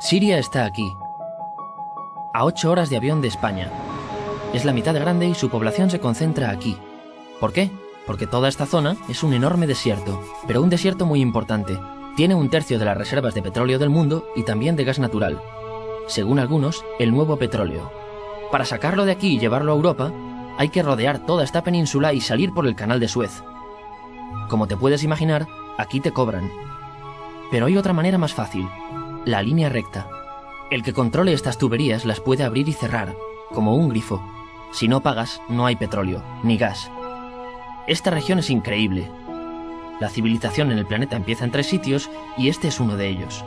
Siria está aquí, a 8 horas de avión de España. Es la mitad de grande y su población se concentra aquí. ¿Por qué? Porque toda esta zona es un enorme desierto, pero un desierto muy importante. Tiene 1/3 de las reservas de petróleo del mundo y también de gas natural. Según algunos, el nuevo petróleo. Para sacarlo de aquí y llevarlo a Europa, hay que rodear toda esta península y salir por el canal de Suez. Como te puedes imaginar, aquí te cobran. Pero hay otra manera más fácil, la línea recta. El que controle estas tuberías las puede abrir y cerrar, como un grifo. Si no pagas, no hay petróleo, ni gas. Esta región es increíble. La civilización en el planeta empieza en 3 sitios y este es uno de ellos.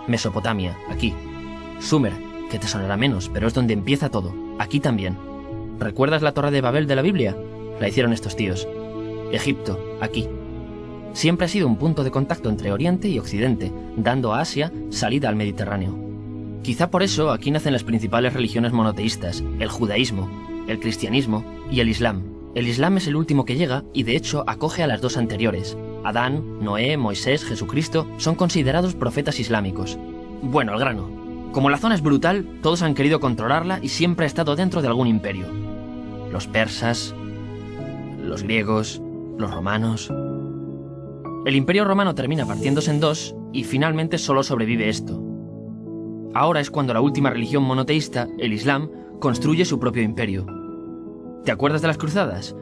Mesopotamia, aquí. Sumer, que te sonará menos, pero es donde empieza todo, aquí también. ¿Recuerdas la Torre de Babel de la Biblia? La hicieron estos tíos. Egipto, aquí. Siempre ha sido un punto de contacto entre Oriente y Occidente, dando a Asia salida al Mediterráneo. Quizá por eso aquí nacen las principales religiones monoteístas, el judaísmo, el cristianismo y el islam. El islam es el último que llega y de hecho acoge a las 2 anteriores. Adán, Noé, Moisés, Jesucristo son considerados profetas islámicos. Bueno, al grano. Como la zona es brutal, todos han querido controlarla y siempre ha estado dentro de algún imperio. Los persas, los griegos, los romanos. El imperio romano termina partiéndose en 2 y finalmente solo sobrevive esto. Ahora es cuando la última religión monoteísta, el Islam, construye su propio imperio. ¿Te acuerdas de las cruzadas?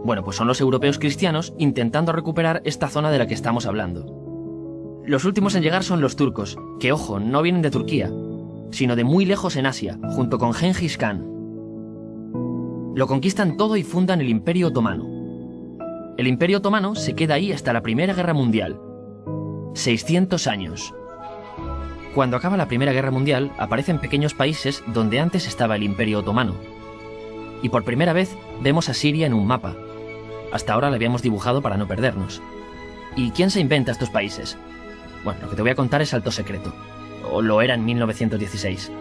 Bueno, pues son los europeos cristianos intentando recuperar esta zona de la que estamos hablando. Los últimos en llegar son los turcos, que ojo, no vienen de Turquía, sino de muy lejos en Asia, junto con Gengis Khan. Lo conquistan todo y fundan el Imperio Otomano. El Imperio Otomano se queda ahí hasta la Primera Guerra Mundial. 600 años. Cuando acaba la Primera Guerra Mundial, aparecen pequeños países donde antes estaba el Imperio Otomano. Y por primera vez vemos a Siria en un mapa. Hasta ahora la habíamos dibujado para no perdernos. ¿Y quién se inventa estos países? Bueno, lo que te voy a contar es alto secreto. O lo era en 1916.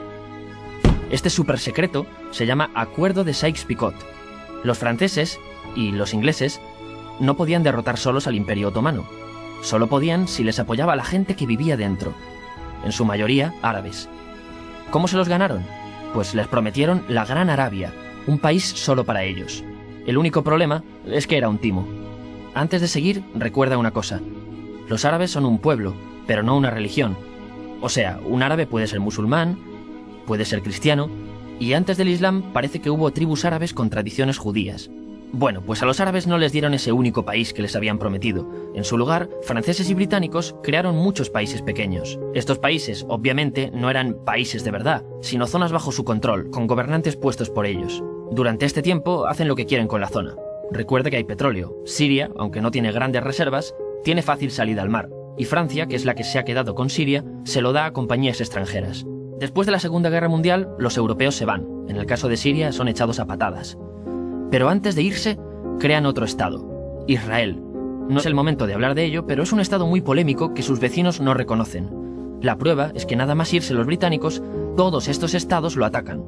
Este súper secreto se llama Acuerdo de Sykes-Picot. Los franceses y los ingleses no podían derrotar solos al Imperio Otomano. Solo podían si les apoyaba la gente que vivía dentro. En su mayoría árabes. ¿Cómo se los ganaron? Pues les prometieron la Gran Arabia, un país solo para ellos. El único problema es que era un timo. Antes de seguir, recuerda una cosa. Los árabes son un pueblo, pero no una religión. O sea, un árabe puede ser musulmán, puede ser cristiano, y antes del Islam parece que hubo tribus árabes con tradiciones judías. Bueno, pues a los árabes no les dieron ese único país que les habían prometido. En su lugar, franceses y británicos crearon muchos países pequeños. Estos países, obviamente, no eran países de verdad, sino zonas bajo su control, con gobernantes puestos por ellos. Durante este tiempo hacen lo que quieren con la zona. Recuerda que hay petróleo. Siria, aunque no tiene grandes reservas, tiene fácil salida al mar. Y Francia, que es la que se ha quedado con Siria, se lo da a compañías extranjeras. Después de la Segunda Guerra Mundial, los europeos se van. En el caso de Siria, son echados a patadas. Pero antes de irse, crean otro estado, Israel. No es el momento de hablar de ello, pero es un estado muy polémico que sus vecinos no reconocen. La prueba es que nada más irse los británicos, todos estos estados lo atacan.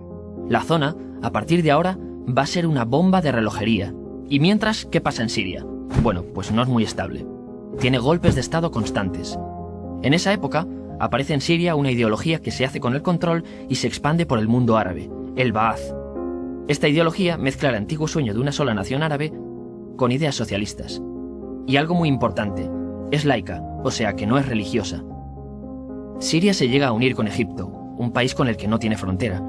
La zona, a partir de ahora, va a ser una bomba de relojería. Y mientras, ¿qué pasa en Siria? Bueno, pues no es muy estable. Tiene golpes de estado constantes. En esa época, aparece en Siria una ideología que se hace con el control y se expande por el mundo árabe, el Ba'ath. Esta ideología mezcla el antiguo sueño de una sola nación árabe con ideas socialistas. Y algo muy importante, es laica, o sea que no es religiosa. Siria se llega a unir con Egipto, un país con el que no tiene frontera.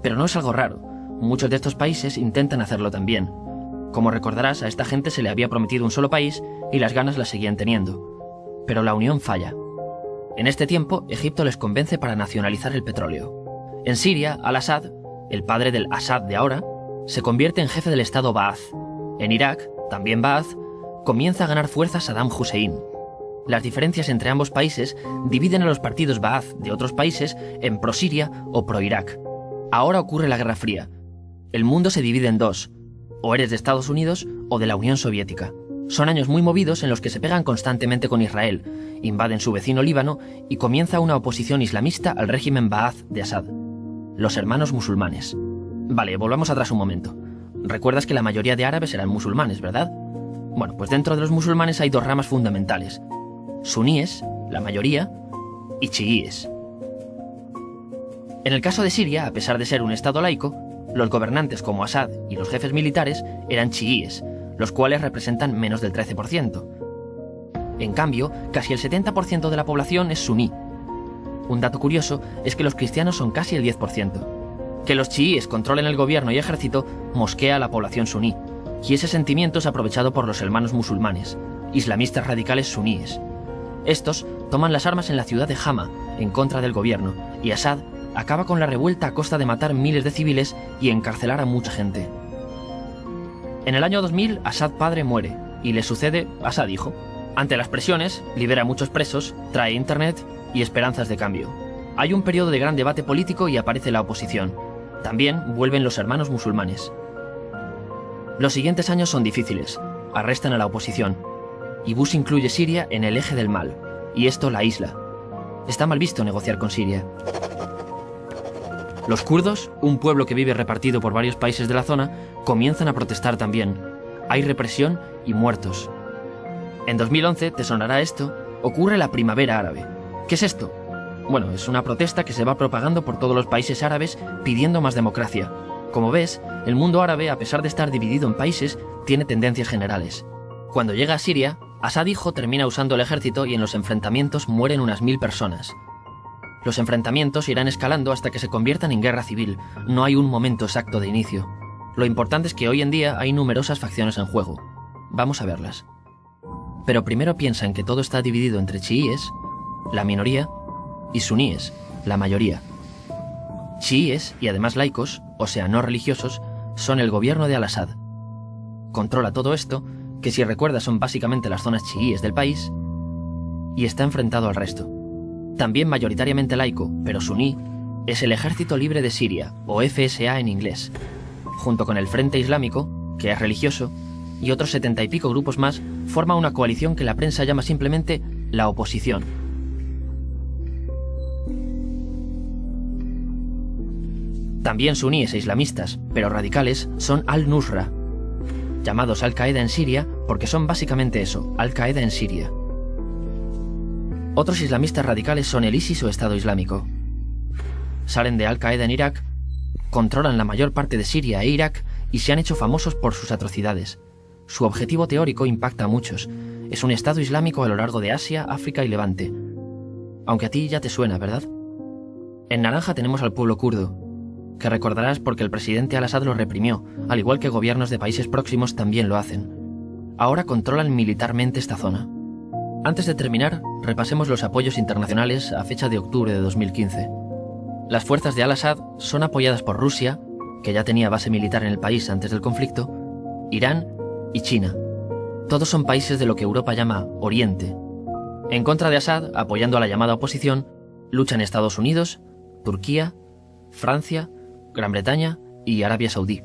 Pero no es algo raro, muchos de estos países intentan hacerlo también. Como recordarás, a esta gente se le había prometido un solo país y las ganas las seguían teniendo. Pero la unión falla. En este tiempo, Egipto les convence para nacionalizar el petróleo. En Siria, Al-Assad, el padre del Assad de ahora, se convierte en jefe del estado Ba'ath. En Irak, también Ba'ath, comienza a ganar fuerza Saddam Hussein. Las diferencias entre ambos países dividen a los partidos Ba'ath de otros países en pro-Siria o pro-Irak. Ahora ocurre la Guerra Fría. El mundo se divide en 2. O eres de Estados Unidos o de la Unión Soviética. Son años muy movidos en los que se pegan constantemente con Israel, invaden su vecino Líbano y comienza una oposición islamista al régimen Ba'ath de Assad. Los hermanos musulmanes. Vale, volvamos atrás un momento. Recuerdas que la mayoría de árabes eran musulmanes, ¿verdad? Bueno, pues dentro de los musulmanes hay 2 ramas fundamentales. Suníes, la mayoría, y chiíes. En el caso de Siria, a pesar de ser un estado laico, los gobernantes como Assad y los jefes militares eran chiíes, los cuales representan menos del 13%. En cambio, casi el 70% de la población es suní. Un dato curioso es que los cristianos son casi el 10%. Que los chiíes controlen el gobierno y ejército mosquea a la población suní, y ese sentimiento es aprovechado por los hermanos musulmanes, islamistas radicales suníes. Estos toman las armas en la ciudad de Hama, en contra del gobierno, y Assad acaba con la revuelta a costa de matar miles de civiles y encarcelar a mucha gente. En el año 2000, Assad padre muere, y le sucede Assad hijo. Ante las presiones, libera a muchos presos, trae internet y esperanzas de cambio. Hay un periodo de gran debate político y aparece la oposición. También vuelven los hermanos musulmanes. Los siguientes años son difíciles. Arrestan a la oposición. Y Bush incluye Siria en el eje del mal, y esto la aísla. Está mal visto negociar con Siria. Los kurdos, un pueblo que vive repartido por varios países de la zona, comienzan a protestar también. Hay represión y muertos. En 2011, te sonará esto, ocurre la Primavera Árabe. ¿Qué es esto? Bueno, es una protesta que se va propagando por todos los países árabes pidiendo más democracia. Como ves, el mundo árabe, a pesar de estar dividido en países, tiene tendencias generales. Cuando llega a Siria, Assad hijo termina usando el ejército y en los enfrentamientos mueren unas 1000 personas. Los enfrentamientos irán escalando hasta que se conviertan en guerra civil. No hay un momento exacto de inicio. Lo importante es que hoy en día hay numerosas facciones en juego. Vamos a verlas. Pero primero piensa en que todo está dividido entre chiíes, la minoría, y suníes, la mayoría. Chiíes, y además laicos, o sea, no religiosos, son el gobierno de Al-Assad. Controla todo esto, que si recuerdas son básicamente las zonas chiíes del país, y está enfrentado al resto. También mayoritariamente laico, pero suní, es el Ejército Libre de Siria, o FSA en inglés, junto con el Frente Islámico, que es religioso, y otros 70 y pico grupos más, forma una coalición que la prensa llama simplemente la oposición. También suníes e islamistas, pero radicales, son Al-Nusra, llamados Al-Qaeda en Siria porque son básicamente eso, Al-Qaeda en Siria. Otros islamistas radicales son el ISIS o Estado Islámico. Salen de Al-Qaeda en Irak, controlan la mayor parte de Siria e Irak y se han hecho famosos por sus atrocidades. Su objetivo teórico impacta a muchos. Es un Estado Islámico a lo largo de Asia, África y Levante. Aunque a ti ya te suena, ¿verdad? En naranja tenemos al pueblo kurdo, que recordarás porque el presidente Al-Assad lo reprimió, al igual que gobiernos de países próximos también lo hacen. Ahora controlan militarmente esta zona. Antes de terminar, repasemos los apoyos internacionales a fecha de octubre de 2015. Las fuerzas de Al-Assad son apoyadas por Rusia, que ya tenía base militar en el país antes del conflicto, Irán y China. Todos son países de lo que Europa llama Oriente. En contra de Assad, apoyando a la llamada oposición, luchan Estados Unidos, Turquía, Francia, Gran Bretaña y Arabia Saudí.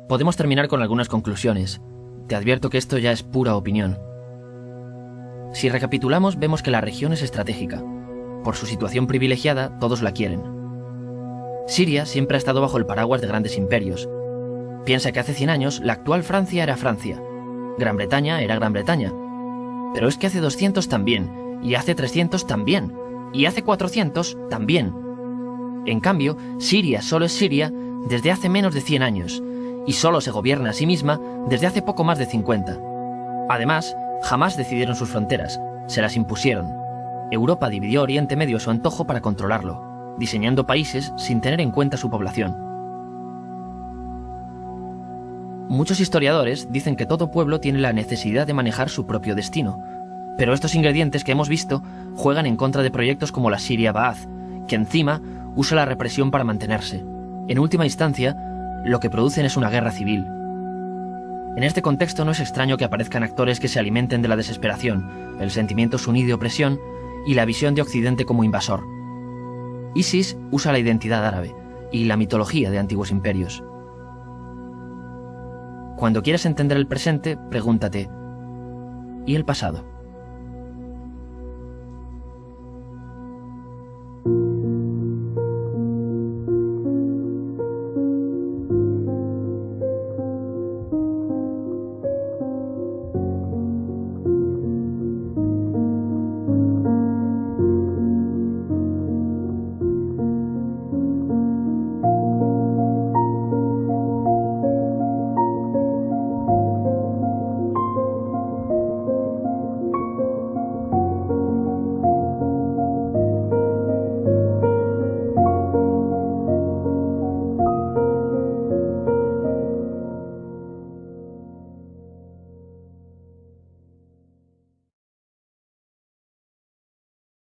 Podemos terminar con algunas conclusiones. Te advierto que esto ya es pura opinión. Si recapitulamos, vemos que la región es estratégica. Por su situación privilegiada, todos la quieren. Siria siempre ha estado bajo el paraguas de grandes imperios. Piensa que hace 100 años la actual Francia era Francia, Gran Bretaña era Gran Bretaña. Pero es que hace 200 también, y hace 300 también, y hace 400 también. En cambio, Siria solo es Siria desde hace menos de 100 años, y solo se gobierna a sí misma desde hace poco más de 50. Además, jamás decidieron sus fronteras, se las impusieron. Europa dividió Oriente Medio a su antojo para controlarlo, diseñando países sin tener en cuenta su población. Muchos historiadores dicen que todo pueblo tiene la necesidad de manejar su propio destino, pero estos ingredientes que hemos visto juegan en contra de proyectos como la Siria Ba'ath, que encima usa la represión para mantenerse. En última instancia, lo que producen es una guerra civil. En este contexto no es extraño que aparezcan actores que se alimenten de la desesperación, el sentimiento suní de opresión y la visión de Occidente como invasor. ISIS usa la identidad árabe y la mitología de antiguos imperios. Cuando quieras entender el presente, pregúntate, ¿y el pasado?